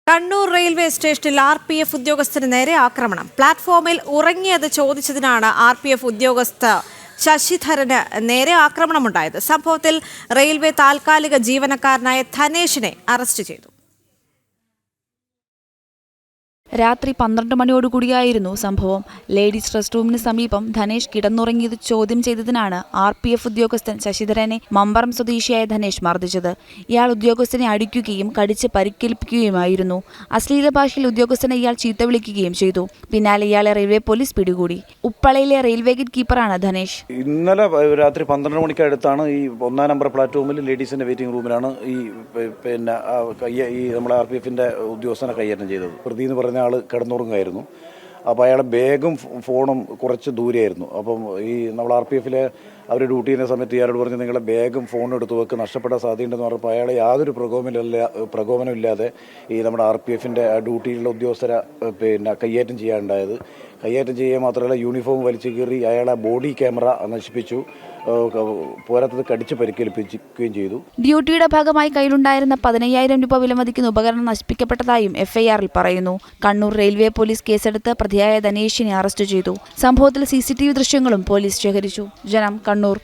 Kannur railway സ്റ്റേഷനിൽ RPF ഉദ്യോഗസ്ഥന് നേരെ ആക്രമണം. പ്ലാറ്റ്ഫോമിൽ ഉറങ്ങിയത് ചോദിച്ചതിനാണ് RPF ഉദ്യോഗസ്ഥ ശശിധരന് നേരെ ആക്രമണമുണ്ടായത്. സംഭവത്തിൽ റെയിൽവേ താൽക്കാലിക ജീവനക്കാരനായ ധനേഷിനെ അറസ്റ്റ് ചെയ്തു. രാത്രി 12 മണിയോടുകൂടിയായിരുന്നു സംഭവം. ലേഡീസ് റെസ്റ്റ് റൂമിന് സമീപം ധനേഷ് കിടന്നുറങ്ങിയത് ചോദ്യം ചെയ്തതിനാണ് RPF ഉദ്യോഗസ്ഥൻ ശശിധരനെ മമ്പറം സ്വദേശിയായ ധനേഷ് മർദ്ദിച്ചത്. ഇയാൾ ഉദ്യോഗസ്ഥനെ അടിക്കുകയും കടിച്ച് പരിക്കേൽപ്പിക്കുകയുമായിരുന്നു. അശ്ലീല ഭാഷയിൽ ഉദ്യോഗസ്ഥനെ ഇയാൾ ചീത്ത വിളിക്കുകയും ചെയ്തു. പിന്നാലെ ഇയാളെ റെയിൽവേ പോലീസ് പിടികൂടി. ഉപ്പളയിലെ റെയിൽവേ ഗേറ്റ് കീപ്പറാണ് ധനേഷ്. ഇന്നലെ രാത്രി 12 മണിക്ക് അടുത്താണ് ഈ 1-ാം നമ്പർ പ്ലാറ്റ്ഫോമിൽ ലേഡീസിന്റെ വെയിറ്റിംഗ് റൂമിലാണ് ഈ നമ്മുടെ RPFന്റെ ഉദ്യോഗസ്ഥനെ കൈകാര്യം ചെയ്തത്. പ്രതി എന്ന് പറഞ്ഞ ആൾ കിടന്നുറങ്ങുമായിരുന്നു. അപ്പോൾ അയാളെ ബാഗും ഫോണും കുറച്ച് ദൂരെയായിരുന്നു. അപ്പം ഈ നമ്മൾ RPFലെ അവർ ഡ്യൂട്ടി ചെയ്യുന്ന സമയത്ത് ഇയാളോട് പറഞ്ഞ് നിങ്ങളുടെ ബാഗും ഫോണും എടുത്ത് വെക്ക്, നഷ്ടപ്പെടാൻ സാധ്യതയുണ്ടെന്ന് പറഞ്ഞപ്പോൾ അയാളെ യാതൊരു പ്രകോപനമില്ലാതെ ഈ നമ്മുടെ RPFന്റെ ഡ്യൂട്ടിയിലുള്ള ഉദ്യോഗസ്ഥരെ കയ്യേറ്റം ചെയ്യാനുണ്ടായത്. കയ്യേറ്റം ചെയ്യുക മാത്രമല്ല, യൂണിഫോം വലിച്ചു കീറി അയാളെ ബോഡി ക്യാമറ നശിപ്പിച്ചു, പോരാത്തത് കടിച്ച് പരിക്കേൽപ്പിക്കുകയും ചെയ്തു. ഡ്യൂട്ടിയുടെ ഭാഗമായി കയ്യിലുണ്ടായിരുന്ന 15,000 രൂപ വിലമതിക്കുന്ന ഉപകരണം നശിപ്പിക്കപ്പെട്ടതായും FIR-ൽ പറയുന്നു. കണ്ണൂർ റെയിൽവേ പോലീസ് കേസെടുത്ത് പ്രതിയായ ധനേഷിനെ അറസ്റ്റ് ചെയ്തു. സംഭവത്തിൽ CCTV ദൃശ്യങ്ങളും പോലീസ് ശേഖരിച്ചു. ജനം, കണ്ണൂർ.